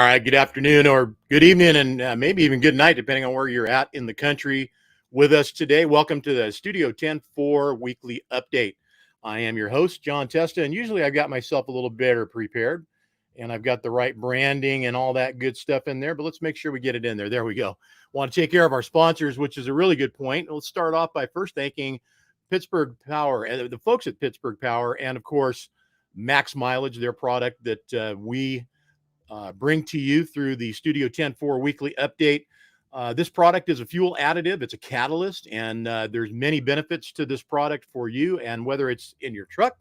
right, good afternoon or good evening, and maybe even good night, depending on where you're at in the country with us today. Welcome to the Studio 10-4 weekly update. I am your host, John Testa, and usually I've got myself a little better prepared, and I've got the right branding and all that good stuff in there, but let's make sure we get it in there. There we go. Want to take care of our sponsors, which is a really good point. Let's start off by first thanking Pittsburgh Power, the folks at Pittsburgh Power, and of course, Max Mileage, their product that we bring to you through the Studio 10-4 weekly update. This product is a fuel additive. It's a catalyst, and there's many benefits to this product for you. And whether it's in your truck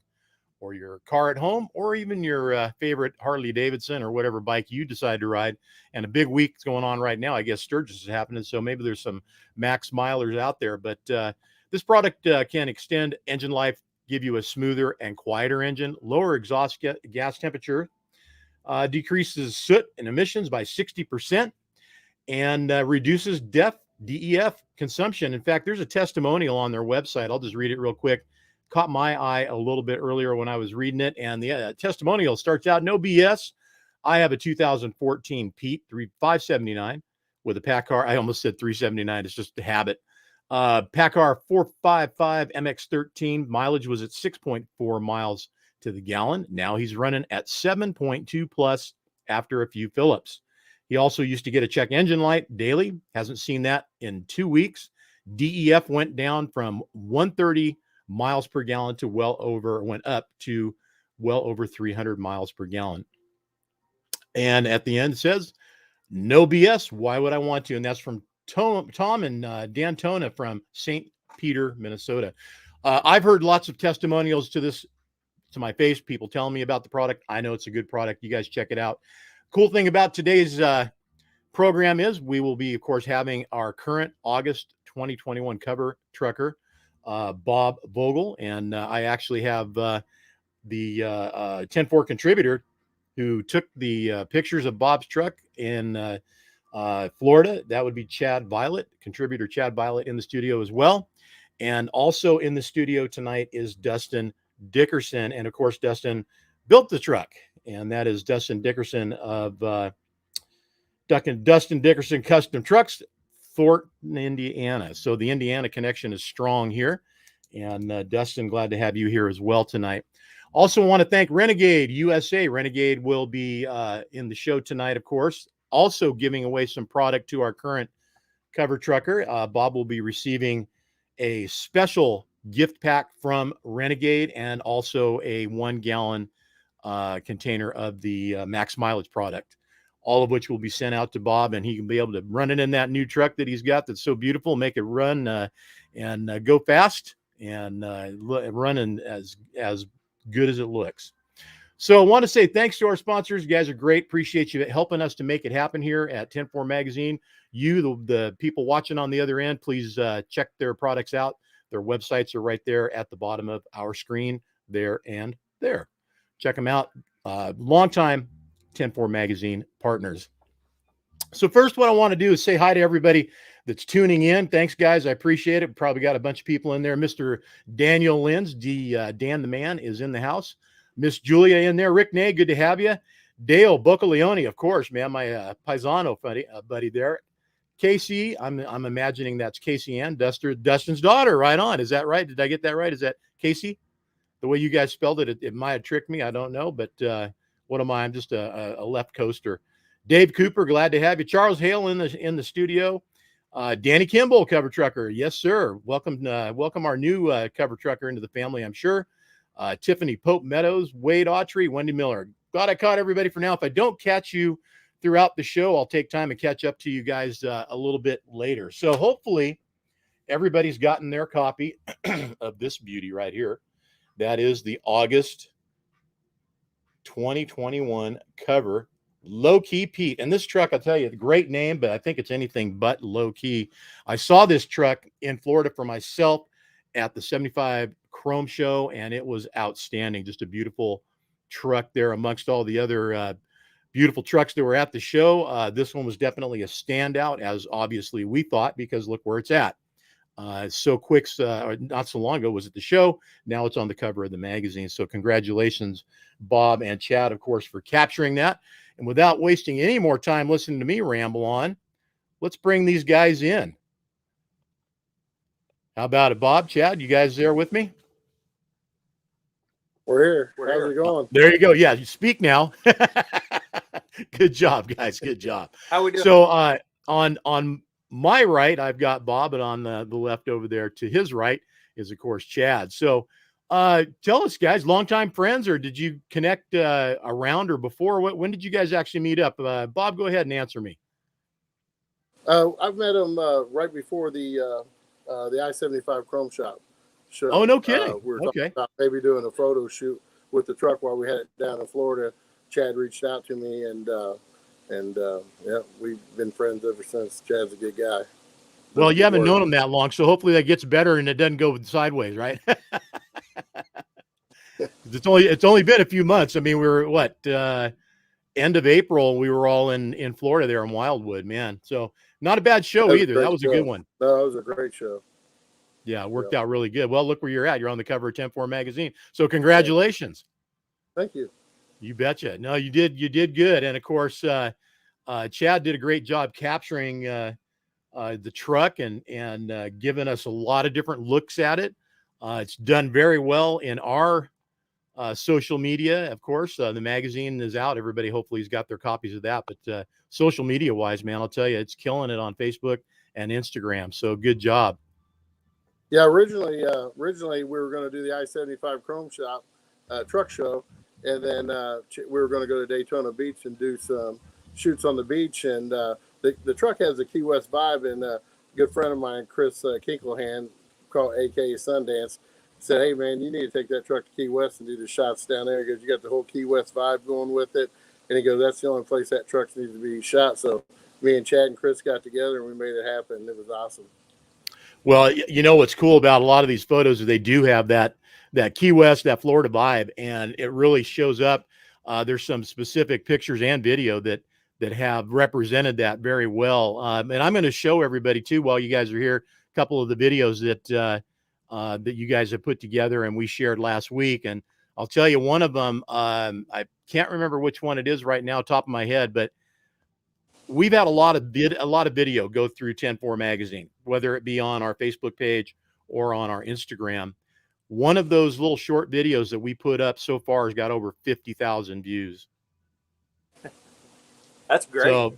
or your car at home, or even your favorite Harley Davidson or whatever bike you decide to ride, and a big week's going on right now. I guess Sturgis is happening, so maybe there's some Max Milers out there. But this product can extend engine life, give you a smoother and quieter engine, lower exhaust gas temperature, decreases soot and emissions by 60%, and reduces DEF consumption. In fact, there's a testimonial on their website. I'll just read it real quick. Caught my eye a little bit earlier when I was reading it, and the testimonial starts out, "No BS. I have a 2014 Pete 579 with a PACCAR." I almost said 379. It's just a habit. PACCAR 455 MX-13. Mileage was at 6.4 miles to the gallon. Now he's running at 7.2 plus after a few fill-ups. He also used to get a check engine light daily. Hasn't seen that in 2 weeks. DEF went down from 130 miles per gallon to went up to well over 300 miles per gallon. And at the end it says, "No BS. Why would I want to?" And that's from Tom and Dan Tona from St. Peter, Minnesota. I've heard lots of testimonials to my face, people telling me about the product. I know it's a good product. You guys check it out. Cool thing about today's program is we will be, of course, having our current August 2021 cover trucker, Bob Vogel. And I actually have the 10-4 contributor who took the pictures of Bob's truck in Florida. That would be Chad Violet, contributor Chad Violet, in the studio as well. And also in the studio tonight is Dustin Dickerson. And of course, Dustin built the truck, and that is Dustin Dickerson of Dustin Dickerson Custom Trucks, Thornton, Indiana. So the Indiana connection is strong here. And Dustin, glad to have you here as well tonight. Also want to thank Renegade USA. Renegade will be in the show tonight, of course, also giving away some product to our current cover trucker. Bob will be receiving a special gift pack from Renegade, and also a 1-gallon container of the Max Mileage product, all of which will be sent out to Bob, and he can be able to run it in that new truck that he's got that's so beautiful, make it run and go fast, and run as good as it looks. So I want to say thanks to our sponsors. You guys are great. Appreciate you helping us to make it happen here at 10-4 Magazine. You, the people watching on the other end, please check their products out. Their websites are right there at the bottom of our screen, there and there. Check them out. Longtime 10-4 Magazine partners. So first, what I want to do is say hi to everybody that's tuning in. Thanks, guys. I appreciate it. Probably got a bunch of people in there. Mr. Daniel Linz, Dan the Man, is in the house. Miss Julia in there. Rick Nay, good to have you. Dale Boccaleone, of course, man, my Paisano buddy there. Casey, I'm imagining that's Casey Ann, Dustin's daughter. Right on. Is that right? Did I get that right? Is that Casey? The way you guys spelled it, it might have tricked me. I don't know, but what am I? I'm just a left coaster. Dave Cooper, glad to have you. Charles Hale in the studio. Danny Kimball, cover trucker. Yes, sir. Welcome our new cover trucker into the family, I'm sure. Tiffany Pope Meadows, Wade Autry, Wendy Miller. Glad I caught everybody for now. If I don't catch you throughout the show, I'll take time and catch up to you guys a little bit later. So hopefully everybody's gotten their copy of this beauty right here. That is the August 2021 cover, Low Key Pete. And this truck, I'll tell you, great name, but I think it's anything but low key. I saw this truck in Florida for myself at the 75 Chrome Show, and it was outstanding. Just a beautiful truck there amongst all the other beautiful trucks that were at the show. This one was definitely a standout, as obviously we thought, because look where it's at. So quick, not so long ago was at the show. Now it's on the cover of the magazine. So congratulations, Bob and Chad, of course, for capturing that. And without wasting any more time listening to me ramble on, let's bring these guys in. How about it, Bob, Chad? You guys there with me? We're here. How's it going? There you go. Yeah, you speak now. Good job, guys. Good job. How we doing? So on my right, I've got Bob, and on the left over there to his right is, of course, Chad. So tell us, guys, longtime friends, or did you connect around or before? When did you guys actually meet up? Bob, go ahead and answer me. I've met him right before the I-75 Chrome Shop show. Oh, no kidding. We were talking about maybe doing a photo shoot with the truck while we had it down in Florida. Chad reached out to me, and yeah, we've been friends ever since. Chad's a good guy. Well, you haven't known him that long, so hopefully that gets better and it doesn't go sideways, right? It's only been a few months. I mean, we were end of April. We were all in Florida there in Wildwood, man. So not a bad show either. That was a good one. No, it was a great show. Yeah, it worked out really good. Well, look where you're at. You're on the cover of 10-4 magazine. So congratulations. Thank you. You betcha. No, you did good. And of course, Chad did a great job capturing the truck and giving us a lot of different looks at it. It's done very well in our social media. Of course, the magazine is out. Everybody hopefully has got their copies of that. But social media wise, man, I'll tell you, it's killing it on Facebook and Instagram. So good job. Yeah, originally we were going to do the I-75 Chrome Shop truck show, and then we were going to go to Daytona Beach and do some shoots on the beach. And the truck has a Key West vibe, and a good friend of mine, Chris Kinklehan, called AKA Sundance, said, "Hey man, you need to take that truck to Key West and do the shots down there because you got the whole Key West vibe going with it." And he goes, "That's the only place that truck needs to be shot." So me and Chad and Chris got together and we made it happen. It was awesome. Well, you know what's cool about a lot of these photos is they do have that Key West, that Florida vibe, and it really shows up. There's some specific pictures and video that have represented that very well. And I'm going to show everybody too, while you guys are here, a couple of the videos that you guys have put together and we shared last week. And I'll tell you one of them, I can't remember which one it is right now, top of my head, but we've had a lot of video go through 10-4 magazine, whether it be on our Facebook page or on our Instagram. One of those little short videos that we put up so far has got over 50,000 views. That's great. So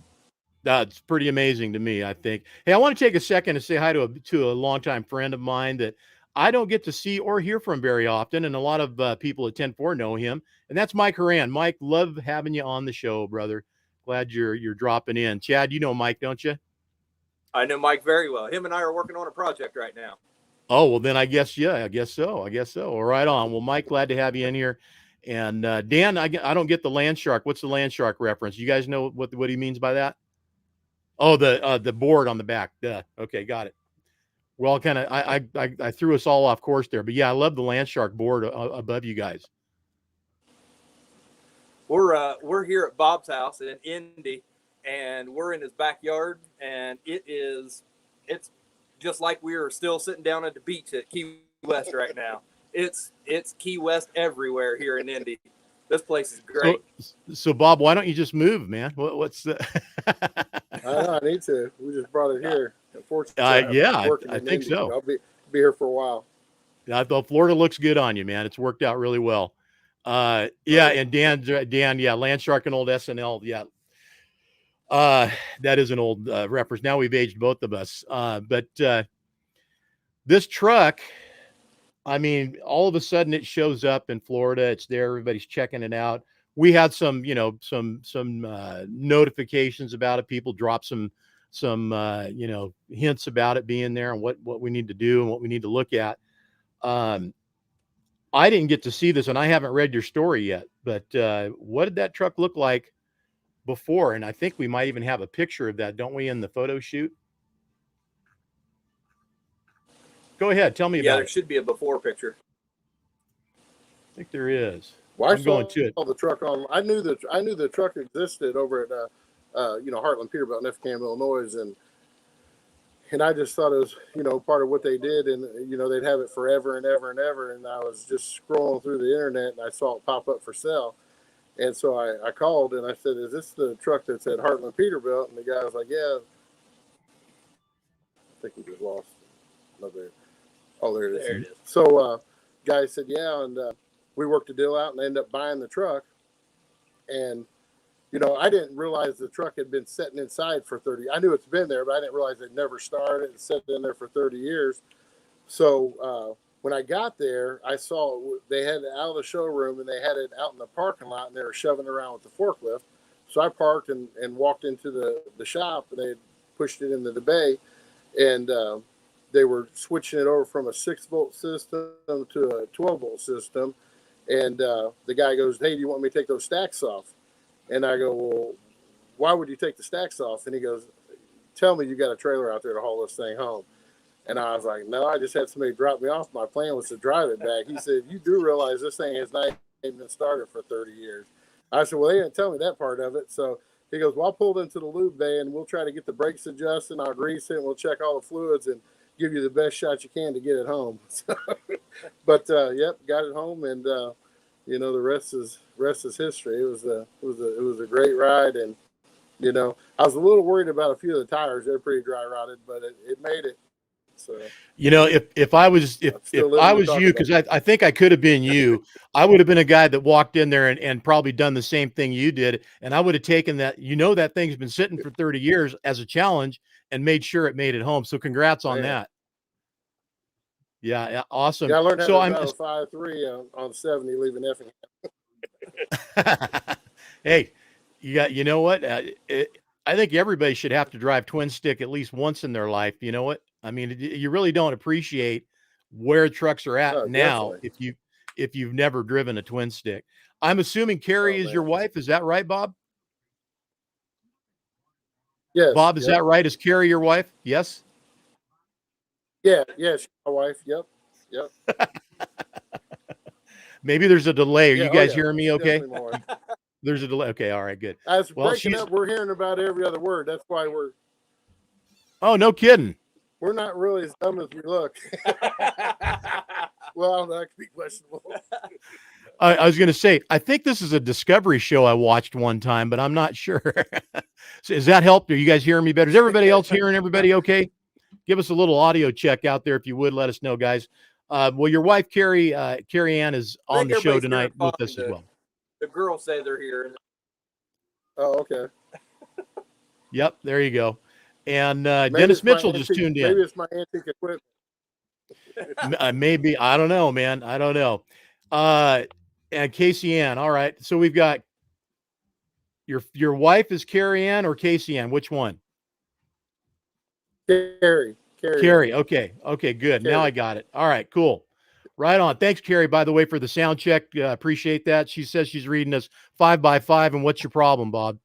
that's pretty amazing to me, I think. Hey, I want to take a second to say hi to a longtime friend of mine that I don't get to see or hear from very often, and a lot of people at 10-4 know him, and that's Mike Horan. Mike, love having you on the show, brother. Glad you're dropping in. Chad, you know Mike, don't you? I know Mike very well. Him and I are working on a project right now. Oh, well, then I guess so. Well, right on. Well, Mike, glad to have you in here. And Dan, I don't get the land shark. What's the land shark reference? You guys know what he means by that? Oh, the board on the back. Duh. Okay, got it. Well, kind of, I threw us all off course there, but yeah, I love the land shark board above you guys. We're here at Bob's house in Indy, and we're in his backyard, and it's just like we are still sitting down at the beach at Key West right now. It's Key West everywhere here in Indy. This place is great. So Bob, why don't you just move, man? What's the? I need to. We just brought it here. Unfortunately, yeah, I think so. I'll be here for a while. I thought Florida looks good on you, man. It's worked out really well. Yeah, and Dan, yeah, land shark and old SNL, yeah. That is an old reference. Now we've aged both of us. But this truck, I mean, all of a sudden it shows up in Florida. It's there. Everybody's checking it out. We had some notifications about it. People dropped some hints about it being there and what we need to do and what we need to look at. I didn't get to see this, and I haven't read your story yet, but what did that truck look like before? And I think we might even have a picture of that, don't we, in the photo shoot? Go ahead, tell me about it. Yeah, there should be a before picture. I think there is. Well, I'm going to it. The truck on. I knew the truck existed over at Heartland Peterbilt in Effingham, Illinois, and I just thought it was part of what they did, and they'd have it forever and ever and ever. And I was just scrolling through the internet and I saw it pop up for sale, And so I called and I said, "Is this the truck that's at Heartland Peterbilt?" And the guy was like, "Yeah." I think he just lost. No, there. Oh, there it is. There it is. So, guy said, "Yeah," and we worked a deal out and ended up buying the truck. And I didn't realize the truck had been sitting inside for 30. I knew it's been there, but I didn't realize it never started. It sat in there for 30 years. So when I got there, I saw they had it out of the showroom and they had it out in the parking lot and they were shoving it around with the forklift. So I parked and walked into the shop and they had pushed it into the bay and they were switching it over from a 6-volt system to a 12-volt system. And the guy goes, "Hey, do you want me to take those stacks off?" And I go, "Well, why would you take the stacks off?" And he goes, "Tell me you got a trailer out there to haul this thing home." And I was like, "No, I just had somebody drop me off. My plan was to drive it back." He said, "You do realize this thing has not even been started for 30 years. I said, "Well, they didn't tell me that part of it." So he goes, "Well, I'll pull it into the lube bay and we'll try to get the brakes adjusted and I'll grease it and we'll check all the fluids and give you the best shot you can to get it home." So, but yep, got it home and the rest is history. It was a great ride, and I was a little worried about a few of the tires. They're pretty dry rotted, but it made it. So if I was you, because I think I could have been you, I would have been a guy that walked in there and probably done the same thing you did, and I would have taken that. That thing's been sitting for 30 years as a challenge and made sure it made it home. So congrats on that. Yeah, awesome. Yeah, I learned how to drive a 5.3 on 70 leaving Effingham. Hey, you know what? I think everybody should have to drive twin stick at least once in their life. You know what? I mean, you really don't appreciate where trucks are at now if you've never driven a twin stick. I'm assuming Carrie is your wife. Is that right, Bob? Yes. Bob, is that right? Is Carrie your wife? Yes. Yeah, she's my wife. Yep. Maybe there's a delay. Are you guys hearing me okay? There's a delay. Okay, all right, good. As breaking up, we're hearing about every other word. That's why we're. Oh, no kidding. We're not really as dumb as we look. Well, that could be questionable. I was going to say, I think this is a Discovery show I watched one time, but I'm not sure. So is that helped? Are you guys hearing me better? Is everybody else hearing everybody okay? Give us a little audio check out there if you would. Let us know, guys. Well, your wife, Carrie Ann, is on the show tonight with us as well. The girls say they're here. Oh, okay. Yep, there you go. And Dennis Mitchell just tuned in. Maybe it's my antique equipment. Maybe. I don't know, man. I don't know. And Casey Ann. All right. So we've got your wife is Carrie Ann or Casey Ann? Which one? Carrie. Okay, good. Carrie. Now I got it. All right, cool. Right on. Thanks, Carrie, by the way, for the sound check. Appreciate that. She says she's reading us 5 by 5. And what's your problem, Bob?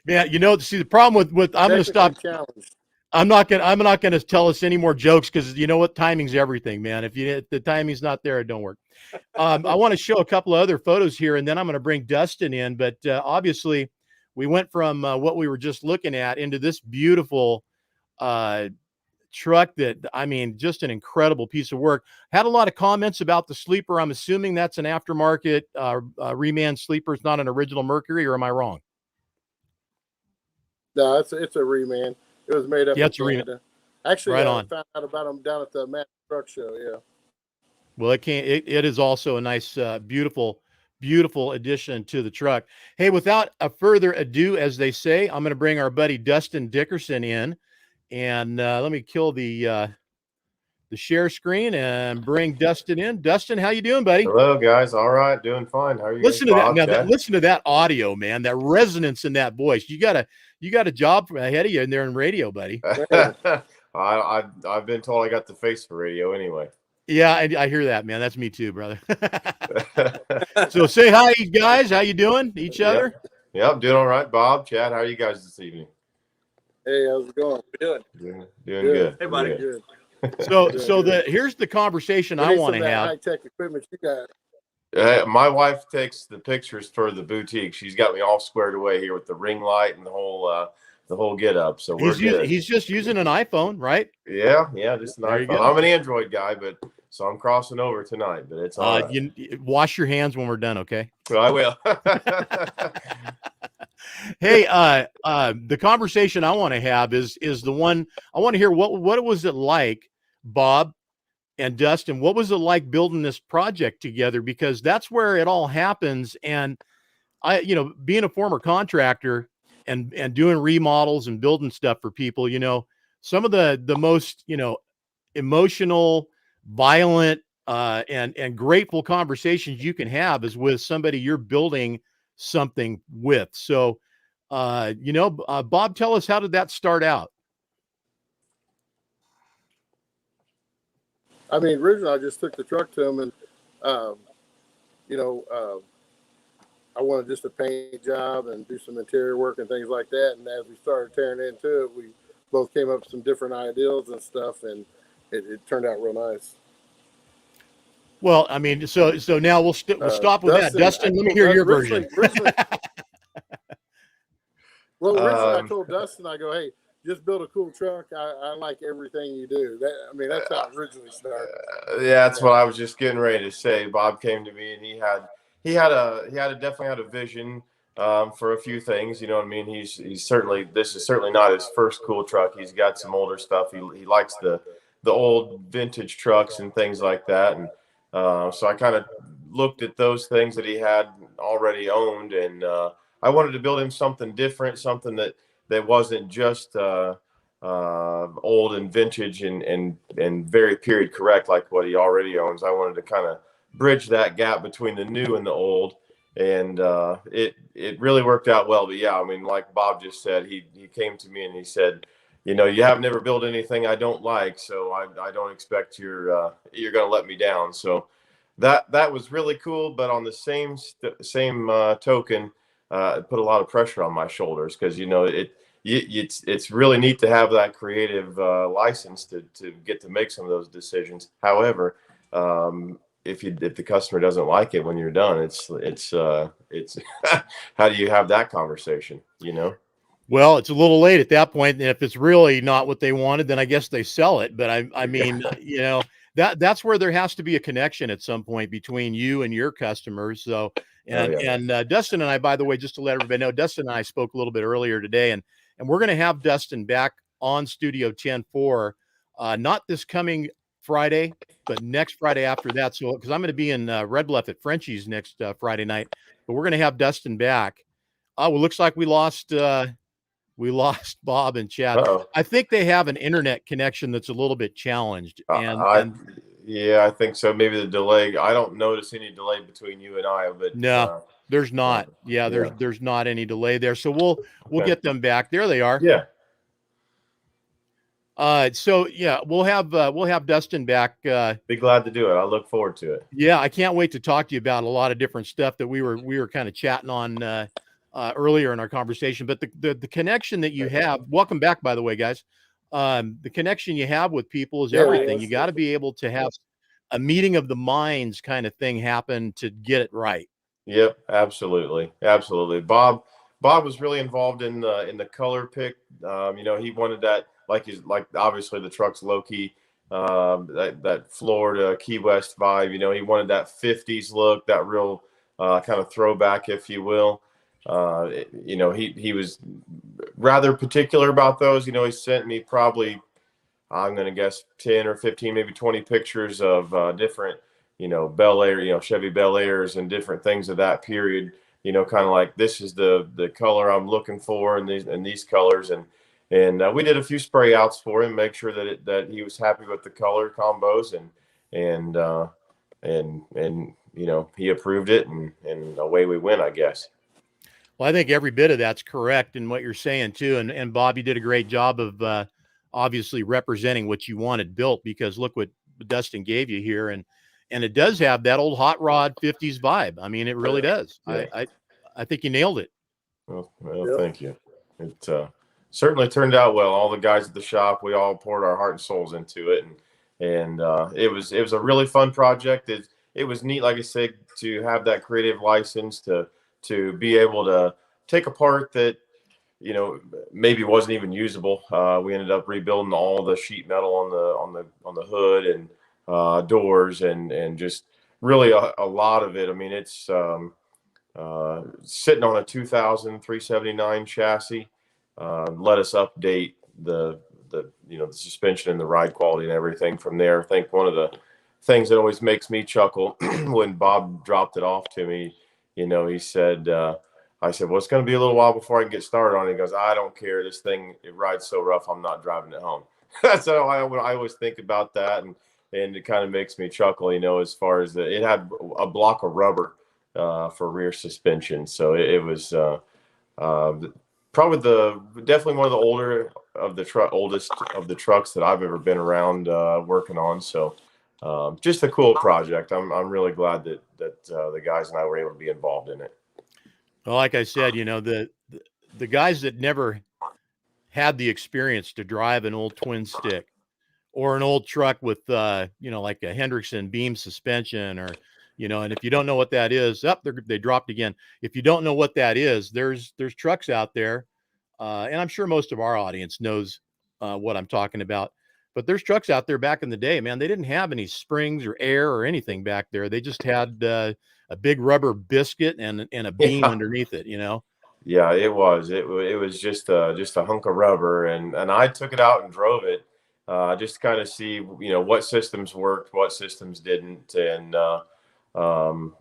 Man, see the problem with I'm going to stop. I'm not going to tell us any more jokes because you know what? Timing's everything, man. If the timing's not there, it don't work. I want to show a couple of other photos here, and then I'm going to bring Dustin in. But obviously, we went from what we were just looking at into this beautiful truck that, I mean, just an incredible piece of work. Had a lot of comments about the sleeper. I'm assuming that's an aftermarket reman sleeper. It's not an original Mercury, or am I wrong? No, it's a reman. It was made up in Canada. Actually, right on. I found out about them down at the Matt Truck Show. Yeah. Well, it is also a nice, beautiful addition to the truck. Hey, without a further ado, as they say, I'm going to bring our buddy Dustin Dickerson in, and let me kill the share screen and bring Dustin in. Dustin, how you doing, buddy? Hello, guys. All right, doing fine. How are you? Listen to that. Now, listen to that audio, man. That resonance in that voice. You got a job ahead of you in there in radio, buddy. I've been told I got the face for radio anyway. Yeah, I hear that, man. That's me too, brother. So say hi, guys. How you doing? Each other? Yep, doing all right. Bob, Chad, how are you guys this evening? Hey, how's it going? Doing good. Hey, buddy. Good. So here's the conversation I want to have. High-tech equipment you got. My wife takes the pictures for the boutique. She's got me all squared away here with the ring light and the whole get up. So he's just using an iPhone, right? Yeah, just an iPhone. I'm an Android guy, but So I'm crossing over tonight, but it's all right. You wash your hands when we're done, okay? Well, I will. Hey, the conversation I want to have is the one I want to hear. What was it like, Bob and Dustin? What was it like building this project together? Because that's where it all happens. And I, being a former contractor and doing remodels and building stuff for people, some of the most, emotional, violent, and grateful conversations you can have is with somebody you're building something with. So, Bob, tell us, how did that start out? I mean, originally I just took the truck to him, and I wanted just a paint job and do some interior work and things like that. And as we started tearing into it, we both came up with some different ideas and stuff, and it turned out real nice. Well, I mean, so now we'll stop with Dustin, that. Dustin, let me hear your version. Originally, I told Dustin, I go, hey, just build a cool truck. I like everything you do. That's how it originally started. Yeah, that's what I was just getting ready to say. Bob came to me and he definitely had a vision for a few things. You know what I mean? This is certainly not his first cool truck. He's got some older stuff. He likes the old vintage trucks and things like that. And so I kind of looked at those things that he had already owned, and I wanted to build him something different, something that wasn't just old and vintage and very period correct like what he already owns. I wanted to kind of bridge that gap between the new and the old, and it really worked out well. But yeah, I mean, like Bob just said, he came to me and he said, you have never built anything I don't like, so I don't expect you're going to let me down. So that was really cool. But on the same token, it put a lot of pressure on my shoulders, because it's really neat to have that creative license to get to make some of those decisions. However, if the customer doesn't like it when you're done, it's how do you have that conversation? Well, it's a little late at that point. And if it's really not what they wanted, then I guess they sell it. But I mean, that's where there has to be a connection at some point between you and your customers. So, and Dustin and I, by the way, just to let everybody know, Dustin and I spoke a little bit earlier today, and we're going to have Dustin back on Studio 10 for not this coming Friday, but next Friday after that. So, because I'm going to be in Red Bluff at Frenchie's next Friday night, but we're going to have Dustin back. Oh, well, looks like we lost Bob and Chad. Uh-oh. I think they have an internet connection that's a little bit challenged. Yeah, I think so. Maybe the delay. I don't notice any delay between you and I, but no, there's not. Yeah, there's not any delay there. So we'll get them back. There they are. Yeah. So yeah, we'll have Dustin back. Be glad to do it. I look forward to it. Yeah, I can't wait to talk to you about a lot of different stuff that we were kind of chatting on earlier in our conversation. But the connection that you have, welcome back, by the way, guys. The connection you have with people is everything. You got to be able to have a meeting of the minds kind of thing happen to get it right. Yep, absolutely. Bob was really involved in the color pick. He wanted that, like obviously the truck's low key, that Florida Key West vibe. He wanted that 50s look, that real kind of throwback, if you will. He was rather particular about those. He sent me probably, I'm going to guess 10 or 15, maybe 20 pictures of different, Bel Air, Chevy Bel Airs and different things of that period, kind of like, this is the color I'm looking for, and these colors. And we did a few spray outs for him, make sure that he was happy with the color combos, and he approved it, and away we went, I guess. Well, I think every bit of that's correct in what you're saying too. And Bob, you did a great job of obviously representing what you wanted built, because look what Dustin gave you here. And it does have that old hot rod 50s vibe. I mean, it really does. Yeah. I think you nailed it. Well, Thank you. It certainly turned out well. All the guys at the shop, we all poured our heart and souls into it. And it was a really fun project. It was neat, like I said, to have that creative license to be able to take a part that, maybe wasn't even usable. We ended up rebuilding all the sheet metal on the hood, and doors, and just really a lot of it. I mean, it's sitting on a 2000 379 chassis. Let us update the the suspension and the ride quality and everything from there. I think one of the things that always makes me chuckle when Bob dropped it off to me, he said, I said, well, it's going to be a little while before I can get started on it. He goes, I don't care. This thing, it rides so rough, I'm not driving it home. That's how I always think about that. And it kind of makes me chuckle, as far as it had a block of rubber for rear suspension. So it was probably definitely one of the oldest of the trucks that I've ever been around working on. So just a cool project. I'm really glad that the guys and I were able to be involved in it. Well, like I said, the guys that never had the experience to drive an old twin stick or an old truck with like a Hendrickson beam suspension, or and if you don't know what that is, they dropped again. If you don't know what that is, there's trucks out there, and I'm sure most of our audience knows what I'm talking about. But there's trucks out there back in the day, man. They didn't have any springs or air or anything back there. They just had a big rubber biscuit and a beam underneath it. Yeah, it was. It was just a hunk of rubber, and I took it out and drove it, just to kind of see what systems worked, what systems didn't, and when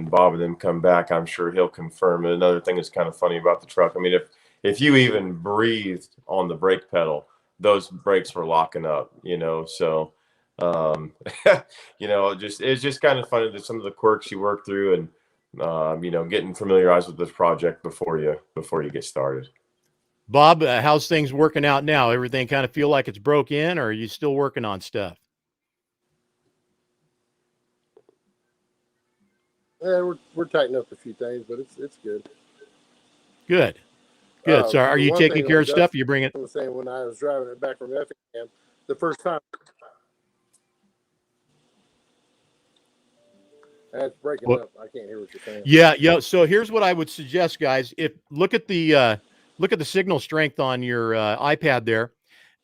Bob and them come back, I'm sure he'll confirm. And another thing that's kind of funny about the truck, I mean, if you even breathed on the brake pedal, those brakes were locking up, so it's just kind of funny that some of the quirks you work through, and getting familiarized with this project before you get started. Bob, how's things working out now? Everything kind of feel like it's broke in, or are you still working on stuff? Yeah, we're tightening up a few things, but it's good. Good. So are you taking care of stuff? You bring it? I was saying when I was driving it back from Effingham the first time. That's breaking up. I can't hear what you're saying. Yeah. So here's what I would suggest, guys. Look at the signal strength on your iPad there,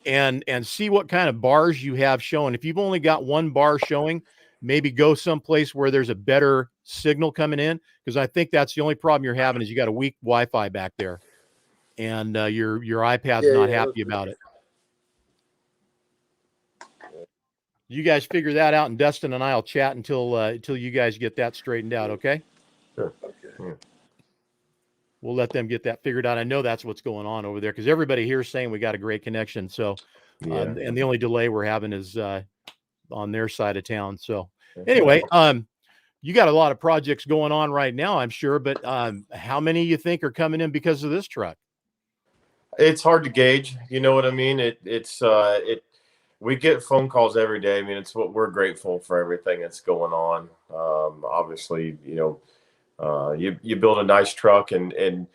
and see what kind of bars you have showing. If you've only got one bar showing, maybe go someplace where there's a better signal coming in, because I think that's the only problem you're having is you got a weak Wi-Fi back there, and your iPad's not happy about it. You guys figure that out, and Dustin and I'll chat until you guys get that straightened out, okay? Sure. Okay. We'll let them get that figured out. I know that's what's going on over there, because everybody here is saying we got a great connection. So, and the only delay we're having is on their side of town. So, anyway, you got a lot of projects going on right now, I'm sure. But how many you think are coming in because of this truck? It's hard to gauge. You know what I mean? We get phone calls every day. I mean, it's what we're grateful for, everything that's going on. Obviously, you build a nice truck, and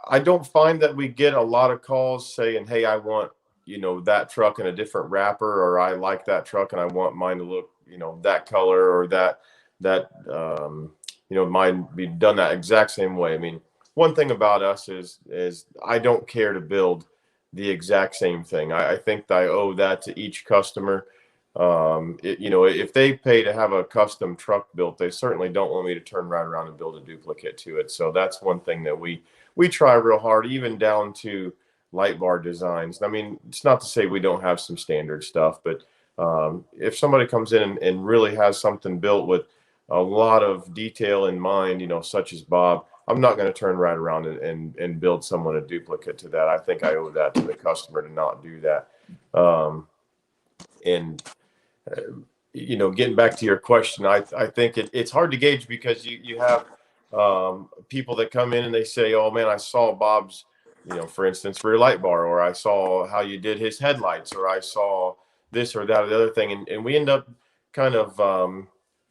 I don't find that we get a lot of calls saying, hey, I want, that truck in a different wrapper, or I like that truck and I want mine to look, that color, or that mine be done that exact same way. I mean, one thing about us is I don't care to build the exact same thing. I think that I owe that to each customer. If they pay to have a custom truck built, they certainly don't want me to turn right around and build a duplicate to it. So that's one thing that we try real hard, even down to light bar designs. I mean, it's not to say we don't have some standard stuff, but if somebody comes in and really has something built with a lot of detail in mind, such as Bob, I'm not going to turn right around and build someone a duplicate to that. I think I owe that to the customer to not do that. Getting back to your question, I think it's hard to gauge, because you have people that come in and they say, oh man, I saw Bob's, for instance, rear light bar, or I saw how you did his headlights, or I saw this or that or the other thing. And we end up kind of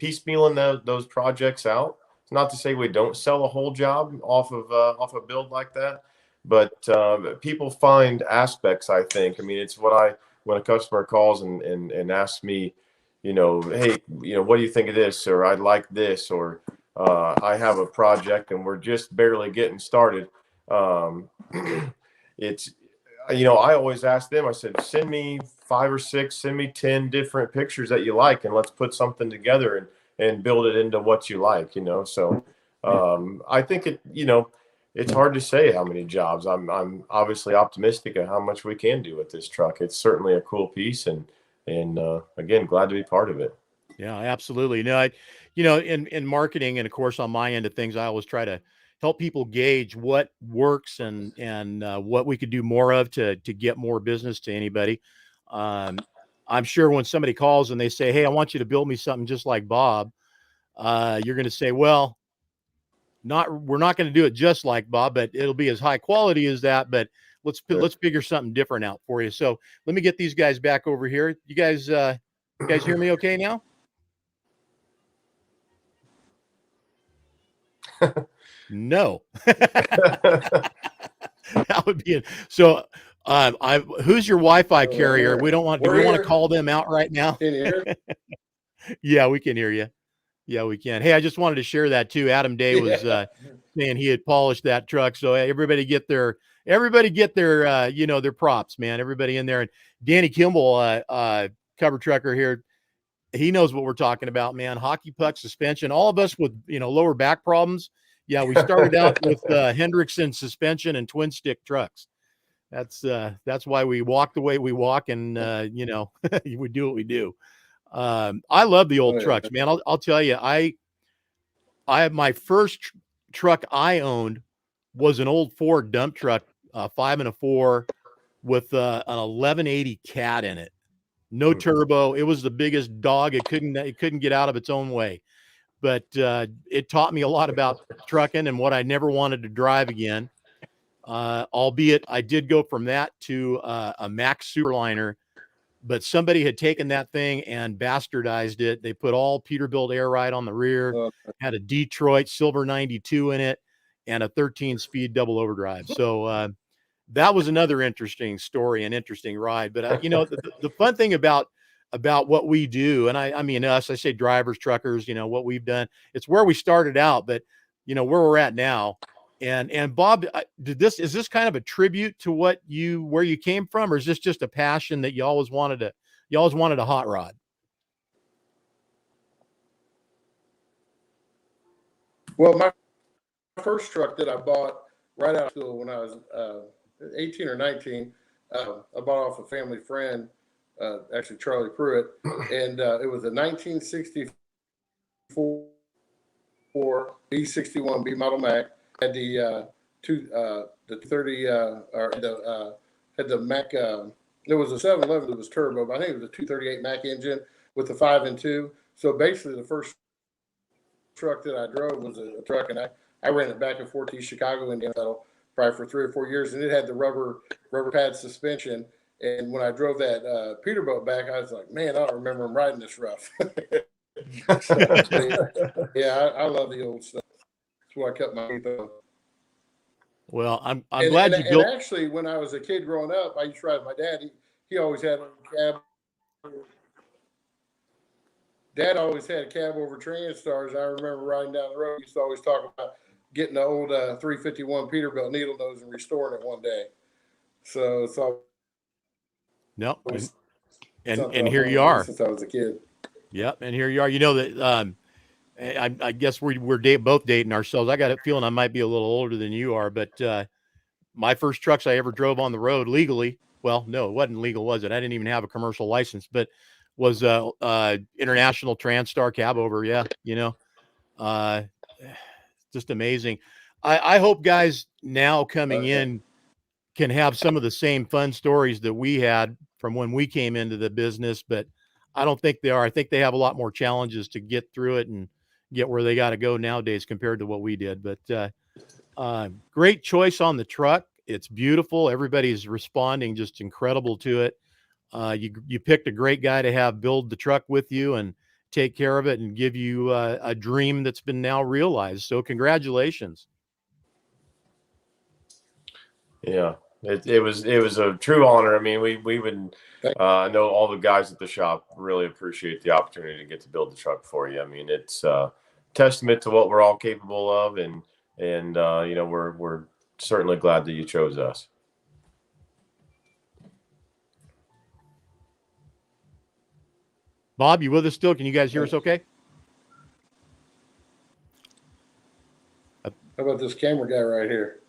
piecemealing those projects out. Not to say we don't sell a whole job off of a build like that, but people find aspects, I think. I mean, it's when a customer calls and asks me, hey, what do you think of this? Or I'd like this, or I have a project and we're just barely getting started. I always ask them, I said, send me 5 or 6, send me 10 different pictures that you like, and let's put something together and build it into what you like, So I think it's hard to say how many jobs. I'm obviously optimistic of how much we can do with this truck. It's certainly a cool piece, and again, glad to be part of it. Yeah, absolutely. No, in marketing, and of course on my end of things, I always try to help people gauge what works and what we could do more of to get more business to anybody. Um, I'm sure when somebody calls and they say, "Hey, I want you to build me something just like Bob," you're going to say, "Well, we're not going to do it just like Bob, but it'll be as high quality as that. But let's figure something different out for you." So let me get these guys back over here. You guys hear me okay now? No. That would be it. So, who's your Wi-Fi carrier? Do we want to call them out right now? Can you hear? Yeah, we can hear you. Yeah, we can. Hey, I just wanted to share that too. Adam Day was saying he had polished that truck. So everybody get their their props, man. Everybody in there. And Danny Kimball, cover trucker here, he knows what we're talking about, man. Hockey puck suspension. All of us with lower back problems. Yeah, we started out with Hendrickson suspension and twin stick trucks. That's why we walk the way we walk, and we do what we do. I love the old trucks, man. I'll tell you, I my first truck I owned was an old Ford dump truck, 5 and a 4 with an 1180 Cat in it. No turbo. It was the biggest dog. It couldn't get out of its own way. But it taught me a lot about trucking and what I never wanted to drive again. Albeit I did go from that to a Max Superliner, but somebody had taken that thing and bastardized it. They put all Peterbilt air ride on the rear, had a Detroit Silver 92 in it, and a 13-speed double overdrive. So that was another interesting story, an interesting ride. But the fun thing about what we do, and I mean us, I say drivers, truckers, what we've done, it's where we started out, but where we're at now. And Bob, is this kind of a tribute to where you came from, or is this just a passion that you always wanted a hot rod? Well, my first truck that I bought right out of school when I was 18 or 19, I bought off a family friend, actually Charlie Pruitt, and it was a 1964 B61 B model Mac. Had the 30 had the Mac. There was a 711 that was turbo, but I think it was a 238 Mac engine with the 5 and 2. So basically, the first truck that I drove was a truck, and I ran it back and forth to Chicago, Indiana, probably for 3 or 4 years, and it had the rubber pad suspension. And when I drove that Peterbilt back, I was like, man, I don't remember him riding this rough. So, yeah, I love the old stuff. That's why I cut my teeth on. Well, I'm glad you built. And actually, when I was a kid growing up, I used to ride with my dad. He always had a cab. Dad always had a cab over Transtars. I remember riding down the road. He used to always talk about getting the old 351 Peterbilt needle nose and restoring it one day. So it's all. No, and here you are. Since I was a kid. Yep, and here you are. That I guess we're both dating ourselves. I got a feeling I might be a little older than you are, but my first trucks I ever drove on the road legally. Well, no, it wasn't legal, was it? I didn't even have a commercial license, but was International Transtar cab over. Yeah, just amazing. I hope guys now coming in can have some of the same fun stories that we had from when we came into the business, but I don't think they are. I think they have a lot more challenges to get through it and get where they got to go nowadays compared to what we did. But great choice on the truck. It's beautiful. Everybody's responding just incredible to it. You picked a great guy to have build the truck with you and take care of it and give you a dream that's been now realized. So congratulations. Yeah, it was a true honor. I mean, we would know all the guys at the shop really appreciate the opportunity to get to build the truck for you. I mean, it's a testament to what we're all capable of, and we're certainly glad that you chose us. Bob, you with us still? Can you guys hear us okay? How about this camera guy right here?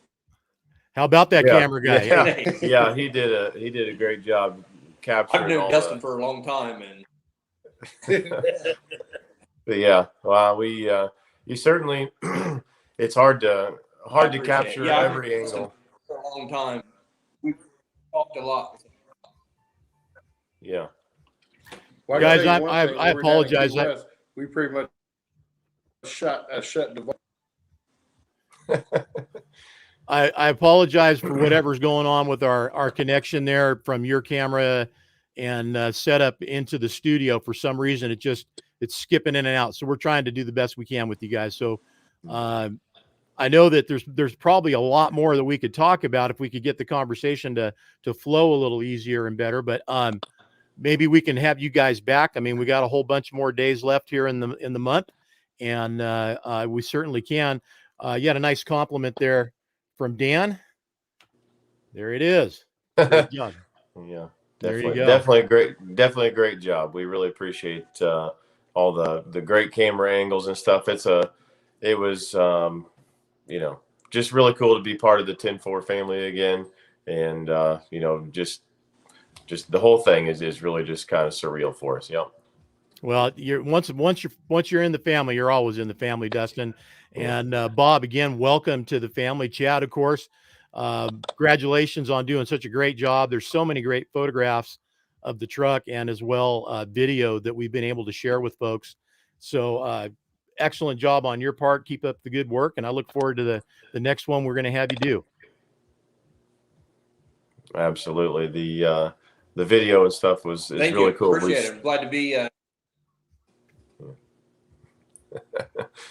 How about that camera guy? Yeah, Hey. yeah, he did a great job capturing I've known all Dustin for a long time, and but yeah, well, you certainly it's hard to capture every angle for a long time. We've talked a lot. Yeah. Well, guys, I apologize. We pretty much shut the. I apologize for whatever's going on with our connection there from your camera and setup into the studio. For some reason, it's skipping in and out. So we're trying to do the best we can with you guys. So I know that there's probably a lot more that we could talk about if we could get the conversation to flow a little easier and better. But maybe we can have you guys back. I mean, we got a whole bunch more days left here in the month, and we certainly can. You had a nice compliment there from Dan. There it is. Great job. Yeah, There you definitely, go. definitely a great job. We really appreciate all the great camera angles and stuff. It was just really cool to be part of the 10-4 family again, and just the whole thing is really just kind of surreal for us. Yep. Well, once you're in the family, you're always in the family, Dustin. And Bob, again, welcome to the family. Chad, of course, congratulations on doing such a great job. There's so many great photographs of the truck and as well video that we've been able to share with folks. So excellent job on your part. Keep up the good work, and I look forward to the next one we're going to have you do. Absolutely. The video and stuff is really cool. Appreciate it. I'm glad to be.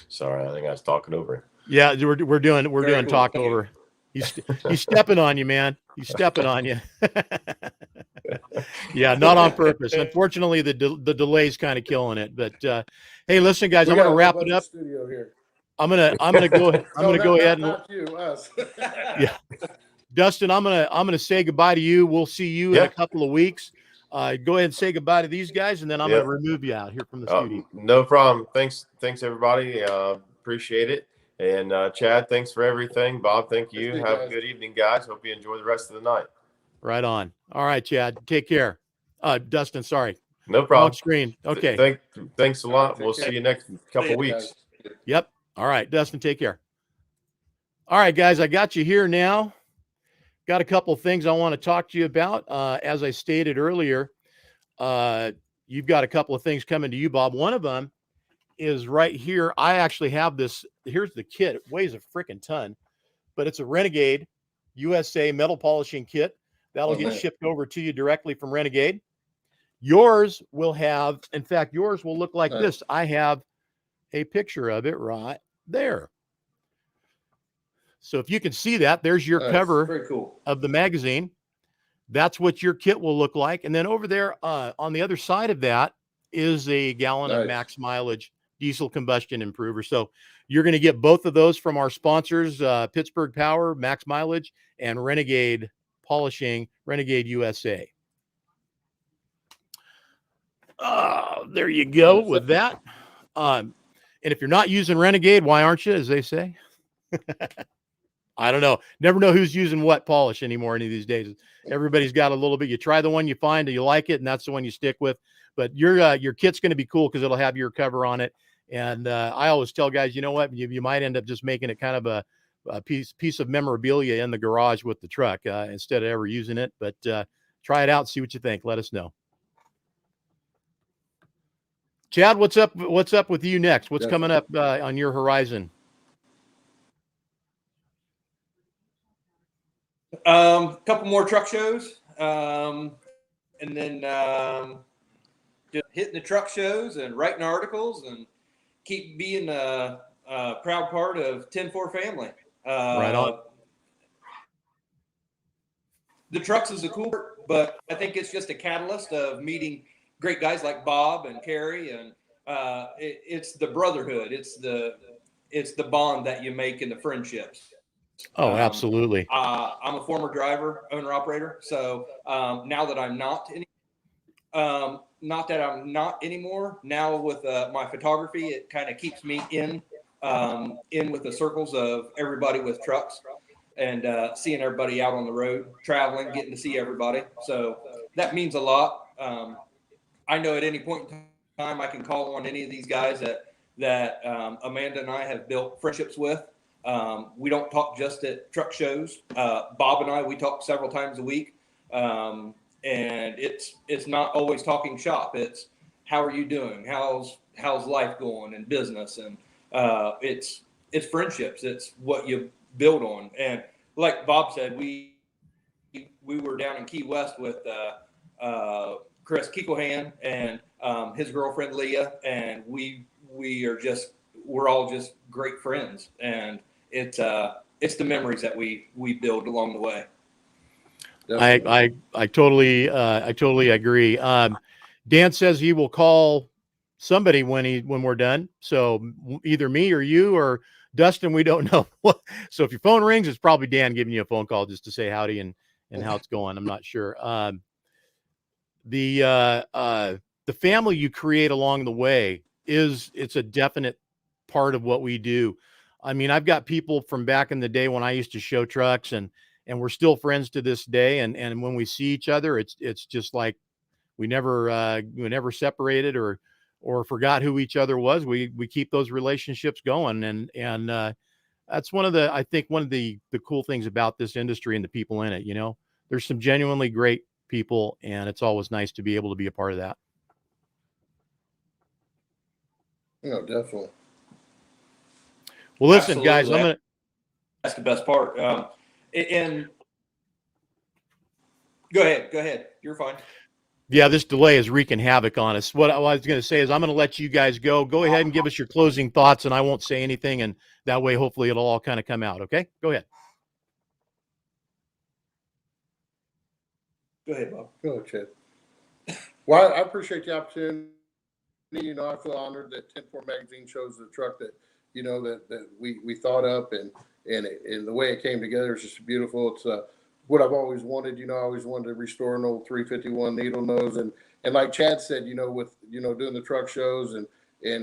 Sorry, I think I was talking over him. Yeah, we're doing cool. talk over. He's stepping on you, man. He's stepping on you. Yeah, not on purpose. Unfortunately, the delay's kind of killing it. But hey, listen, guys, I'm going to wrap it up. Studio here. I'm gonna go. I'm going to go ahead and not you, us. yeah, Dustin, I'm gonna say goodbye to you. We'll see you in a couple of weeks. Go ahead and say goodbye to these guys, and then I'm going to remove you out here from the studio. No problem. Thanks, everybody. Appreciate it. And Chad, thanks for everything. Bob, thank you. Have a good evening, guys. Hope you enjoy the rest of the night. Right on. All right, Chad. Take care. Dustin, sorry. No problem. Wrong screen. Okay. Thanks a lot. We'll see you next couple weeks. Yep. All right, Dustin, take care. All right, guys, I got you here now. Got a couple of things I want to talk to you about. As I stated earlier, you've got a couple of things coming to you, Bob. One of them is right here. I actually have this. Here's the kit. It weighs a freaking ton, but it's a Renegade USA metal polishing kit. That'll get shipped over to you directly from Renegade. Yours will have, in fact, yours will look like this. I have a picture of it right there. So if you can see that, there's your cover of the magazine. That's what your kit will look like. And then over there on the other side of that is a gallon of max mileage diesel combustion improver. So you're going to get both of those from our sponsors, Pittsburgh Power, Max Mileage, and Renegade Polishing, Renegade USA. There you go with that. And if you're not using Renegade, why aren't you, as they say? I don't know. Never know who's using what polish anymore any of these days. Everybody's got a little bit. You try the one you find and you like it, and that's the one you stick with. But your kit's going to be cool because it'll have your cover on it. And I always tell guys, you know what? You might end up just making it kind of a piece of memorabilia in the garage with the truck instead of ever using it. But try it out, see what you think. Let us know. Chad, what's up? What's up with you next? What's coming up on your horizon? Couple more truck shows, and then just hitting the truck shows and writing articles and keep being a proud part of 10-4 family. Right on. The trucks is a cool part, but I think it's just a catalyst of meeting great guys like Bob and Carrie, and it's the brotherhood. It's the bond that you make in the friendships. Oh, absolutely. I'm a former driver, owner, operator. So now that I'm not Not that I'm not anymore. Now with my photography, it kind of keeps me in with the circles of everybody with trucks and seeing everybody out on the road, traveling, getting to see everybody. So that means a lot. I know at any point in time I can call on any of these guys that Amanda and I have built friendships with. We don't talk just at truck shows. Bob and I, we talk several times a week. And it's not always talking shop. It's how are you doing? How's life going in business? And it's friendships. It's what you build on. And like Bob said, we were down in Key West with Chris Kikohan and his girlfriend Leah, and we're all just great friends. And it's the memories that we build along the way. I totally agree. Dan says he will call somebody when we're done. So either me or you or Dustin, we don't know. So if your phone rings, it's probably Dan giving you a phone call just to say howdy and how it's going. I'm not sure. The family you create along the way it's a definite part of what we do. I mean, I've got people from back in the day when I used to show trucks and we're still friends to this day. And when we see each other, it's just like we never separated or forgot who each other was. We keep those relationships going. And that's I think one of the cool things about this industry and the people in it, there's some genuinely great people, and it's always nice to be able to be a part of that. Definitely. Well, listen, Absolutely. guys, that's the best part. And go ahead. You're fine. Yeah, this delay is wreaking havoc on us. What I was going to say is I'm going to let you guys go. Go ahead and give us your closing thoughts, and I won't say anything, and that way, hopefully, it'll all kind of come out. Okay? Go ahead. Go ahead, Bob. Go ahead, Chad. Well, I appreciate the opportunity. I feel honored that 10-4 Magazine chose the truck that, that we thought up, and the way it came together is just beautiful. It's what I've always wanted. I always wanted to restore an old 351 needle nose, and like Chad said, with doing the truck shows and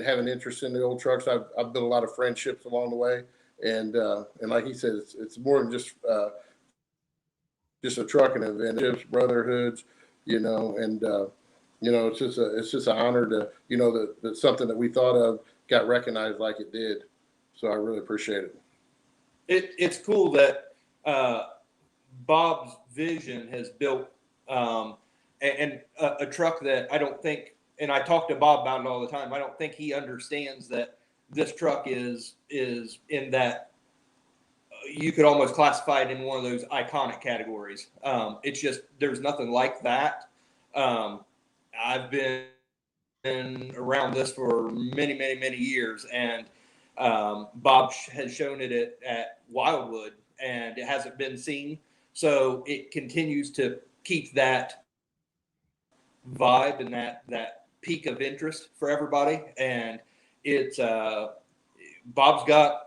having interest in the old trucks, I've built a lot of friendships along the way, and like he said, it's more than just a trucking event. It's brotherhoods, and it's just an honor to that something that we thought of got recognized like it did. So I really appreciate it. It's cool that Bob's vision has built and a truck that I don't think, and I talk to Bob about it all the time, I don't think he understands that this truck is in that you could almost classify it in one of those iconic categories. It's just, there's nothing like that. I've been around this for many, many, many years, and Bob has shown it at Wildwood, and it hasn't been seen. So it continues to keep that vibe and that peak of interest for everybody. And it's Bob's got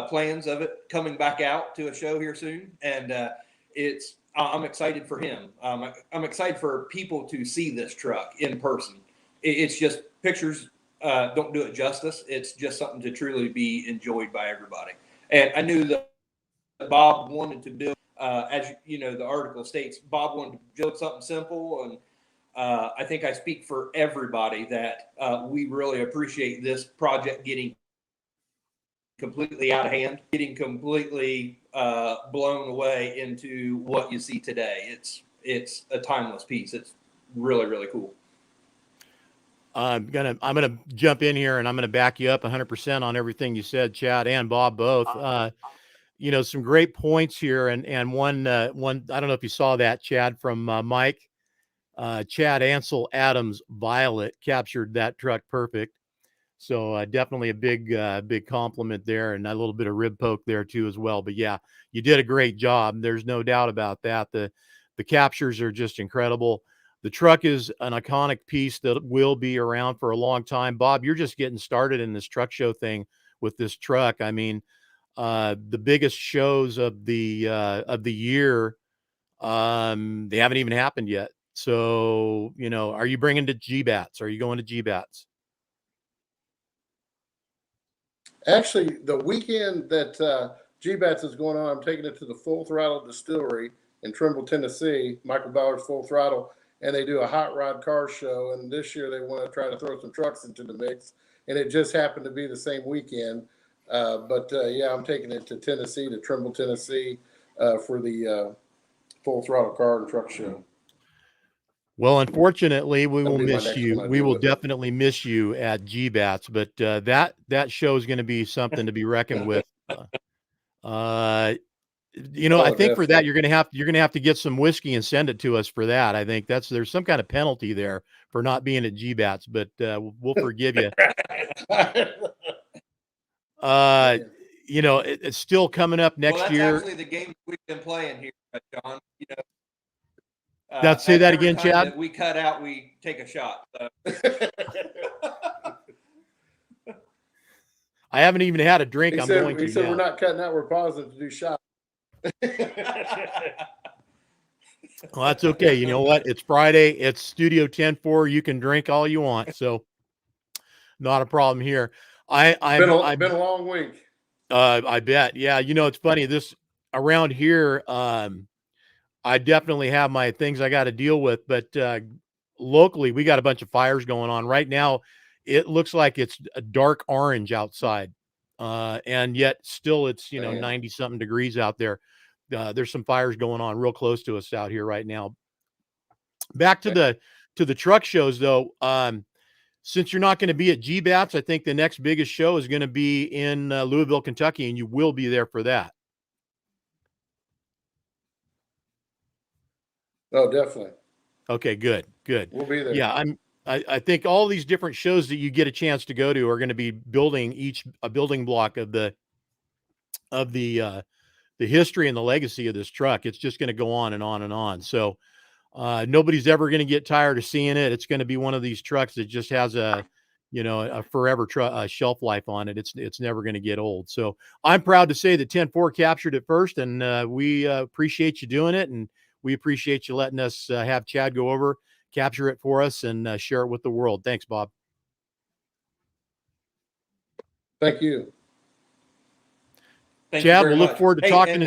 plans of it coming back out to a show here soon, and I'm excited for him. I'm excited for people to see this truck in person. It's just pictures don't do it justice. It's just something to truly be enjoyed by everybody. And I knew that Bob wanted to build, as the article states, Bob wanted to build something simple. And I think I speak for everybody that we really appreciate this project getting completely out of hand, getting completely blown away into what you see today. It's a timeless piece. It's really, really cool. I'm gonna jump in here and I'm gonna back you up 100% on everything you said, Chad and Bob both. Some great points here, and one I don't know if you saw that, Chad, from Mike. Chad Ansel Adams Violet captured that truck perfect. So definitely a big compliment there, and a little bit of rib poke there too as well. But yeah, you did a great job. There's no doubt about that. The captures are just incredible. The truck is an iconic piece that will be around for a long time. Bob, you're just getting started in this truck show thing with this truck. I mean, the biggest shows of the year, they haven't even happened yet. So, are you bringing to GBATs? Are you going to GBATs? Actually, the weekend that GBATS is going on, I'm taking it to the Full Throttle Distillery in Trimble, Tennessee, Michael Ballard's Full Throttle, and they do a hot rod car show. And this year they want to try to throw some trucks into the mix, and it just happened to be the same weekend. Yeah, I'm taking it to Tennessee, to Trimble, Tennessee, for the Full Throttle Car and Truck Show. Well, unfortunately, we will That'll be my miss next you. one I We do will with it. definitely miss you at GBATs, but that show is going to be something to be reckoned with. I think for that definitely. you're gonna have to get some whiskey and send it to us for that. I think there's some kind of penalty there for not being at GBATs, but we'll forgive you. It's still coming up next that's year. actually the game we've been playing here, John. Say that every again, time Chad. that we cut out, we take a shot. So. I haven't even had a drink. He I'm said, going to he said now. we're not cutting out, we're pausing to do shots. Well, that's okay. You know what? It's Friday. It's Studio 10-4. You can drink all you want. So not a problem here. Been a long week. I bet. Yeah. It's funny. This around here, I definitely have my things I got to deal with, but locally we got a bunch of fires going on right now. It looks like it's a dark orange outside. And yet still it's, 90 something degrees out there. There's some fires going on real close to us out here right now. Back to the truck shows though. Since you're not going to be at GBATs, I think the next biggest show is going to be in Louisville, Kentucky, and you will be there for that. Oh, definitely. Okay, good. We'll be there. Yeah, I think all these different shows that you get a chance to go to are going to be building each a building block of the history and the legacy of this truck. It's just going to go on and on and on. So nobody's ever going to get tired of seeing it. It's going to be one of these trucks that just has a forever shelf life on it. It's never going to get old. So I'm proud to say that 10-4 captured it first, and we appreciate you doing it, and we appreciate you letting us have Chad go over, capture it for us, and share it with the world. Thanks, Bob. Thank you. Chad, we'll look forward to talking.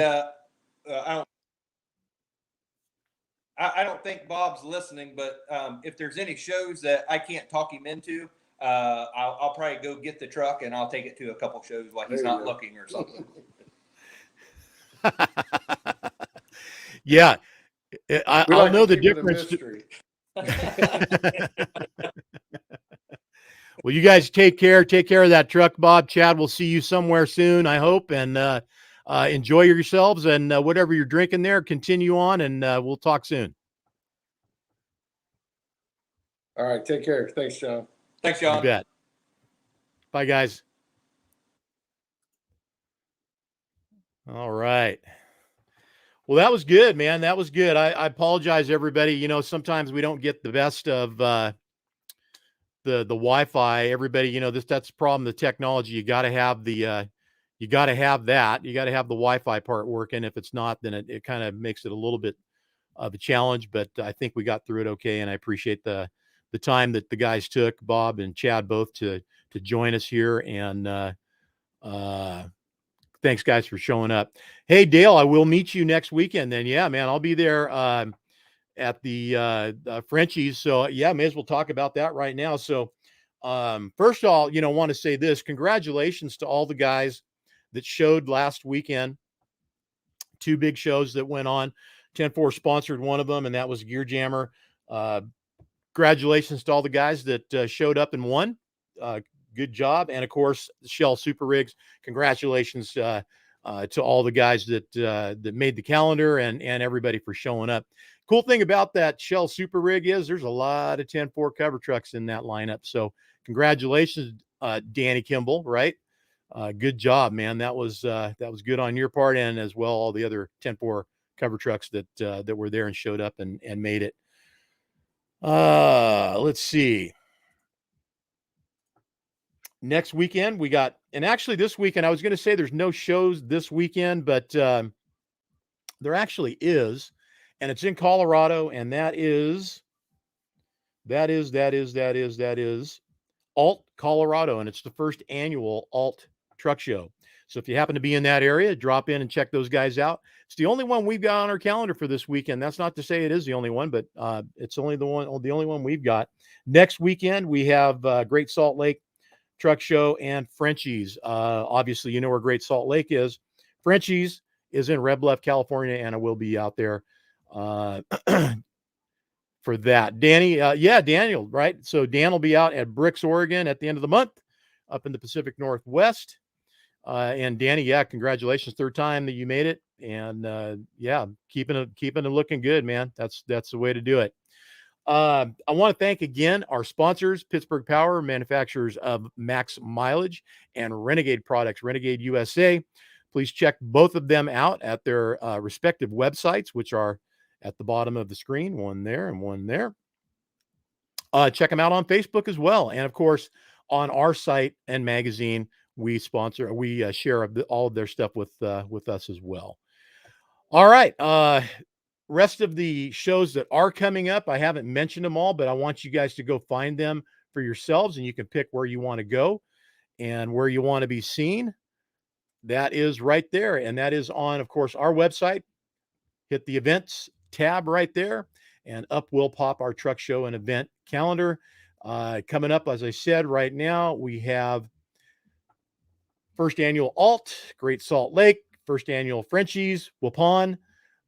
I don't think Bob's listening, but if there's any shows that I can't talk him into, I'll probably go get the truck and I'll take it to a couple shows like he's not looking or something. Yeah, I'll know the difference. Well, you guys take care. Take care of that truck, Bob. Chad, we'll see you somewhere soon, I hope, and enjoy yourselves, and whatever you're drinking there, continue on, and we'll talk soon. All right, take care. Thanks, John. Thanks, John. You bet. Bye, guys. All right. Well, that was good, man. That was good. I apologize, everybody. Sometimes we don't get the best of the Wi-Fi. Everybody, that's the problem. The technology. You got to have the you got to have that. You got to have the Wi-Fi part working. If it's not, then it kind of makes it a little bit of a challenge. But I think we got through it okay, and I appreciate the time that the guys took, Bob and Chad both, to join us here. And thanks, guys, for showing up. Hey, Dale, I will meet you next weekend then. Yeah, man, I'll be there at the Frenchies. So, yeah, may as well talk about that right now. So, first of all, want to say this. Congratulations to all the guys that showed last weekend. 2 big shows that went on. 10-4 sponsored one of them, and that was Gear Jammer. Congratulations to all the guys that showed up and won. Good job. And of course, Shell Super Rigs. Congratulations to all the guys that made the calendar, and everybody for showing up. Cool thing about that Shell Super Rig is there's a lot of 10-4 cover trucks in that lineup. So congratulations, Danny Kimball. Right. Good job, man. That was good on your part, and as well all the other 10-4 cover trucks that were there and showed up and made it. Let's see. Next weekend we got, and actually this weekend I was going to say there's no shows this weekend, but there actually is, and it's in Colorado, and that is Alt Colorado, and it's the first annual Alt Truck Show. So if you happen to be in that area, drop in and check those guys out. It's the only one we've got on our calendar for this weekend. That's not to say it is the only one, but it's only the only one we've got. Next weekend we have Great Salt Lake Truck Show and Frenchies. Obviously, you know where Great Salt Lake is. Frenchies is in Red Bluff, California, and I will be out there for that. Danny, Daniel, right? So Dan will be out at Bricks, Oregon at the end of the month up in the Pacific Northwest. And Danny, congratulations. Third time that you made it. And keeping it looking good, man. That's the way to do it. I want to thank again our sponsors, Pittsburgh Power, manufacturers of Max Mileage and Renegade Products, Renegade USA. Please check both of them out at their respective websites, which are at the bottom of the screen, one there and one there. Check them out on Facebook as well. And of course, on our site and magazine, we share all of their stuff with us as well. All right. Rest of the shows that are coming up, I haven't mentioned them all, but I want you guys to go find them for yourselves, and you can pick where you want to go and where you want to be seen. That is right there. And that is on, of course, our website. Hit the events tab right there, and up will pop our truck show and event calendar. Coming up, as I said, right now, we have first annual Alt, Great Salt Lake, first annual Frenchies, Waupun,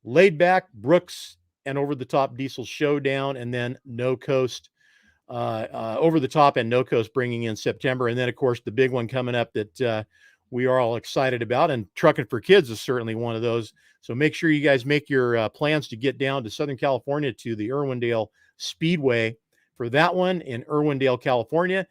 Laid Back, Brooks, and Over the Top Diesel Showdown, and then No Coast, Over the Top and No Coast bringing in September. And then, of course, the big one coming up that we are all excited about, and Trucking for Kids is certainly one of those. So make sure you guys make your plans to get down to Southern California to the Irwindale Speedway for that one in Irwindale, California.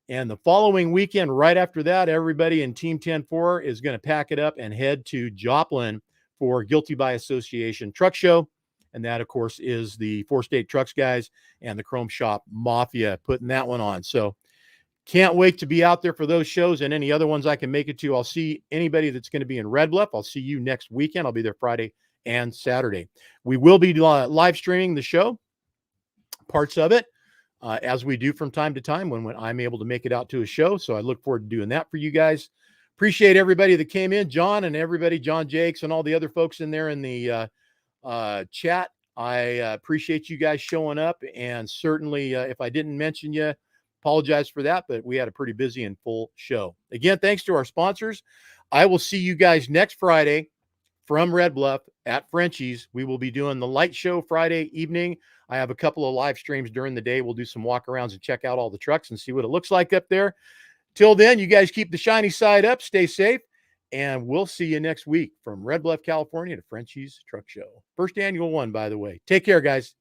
And the following weekend, right after that, everybody in Team 10-4 is going to pack it up and head to Joplin for Guilty by Association Truck Show. And that, of course, is the Four State Trucks guys and the Chrome Shop Mafia putting that one on. So can't wait to be out there for those shows and any other ones I can make it to. I'll see anybody that's going to be in Red Bluff. I'll see you next weekend. I'll be there Friday and Saturday. We will be live streaming the show, parts of it, as we do from time to time when I'm able to make it out to a show. So I look forward to doing that for you guys. Appreciate everybody that came in, John and everybody, John Jakes and all the other folks in there in the chat. I appreciate you guys showing up. And certainly if I didn't mention you, apologize for that, but we had a pretty busy and full show. Again, thanks to our sponsors. I will see you guys next Friday from Red Bluff at Frenchies. We will be doing the light show Friday evening. I have a couple of live streams during the day. We'll do some walk-arounds and check out all the trucks and see what it looks like up there. Till then, you guys keep the shiny side up, stay safe, and we'll see you next week from Red Bluff, California to Frenchies Truck Show. First annual one, by the way. Take care, guys.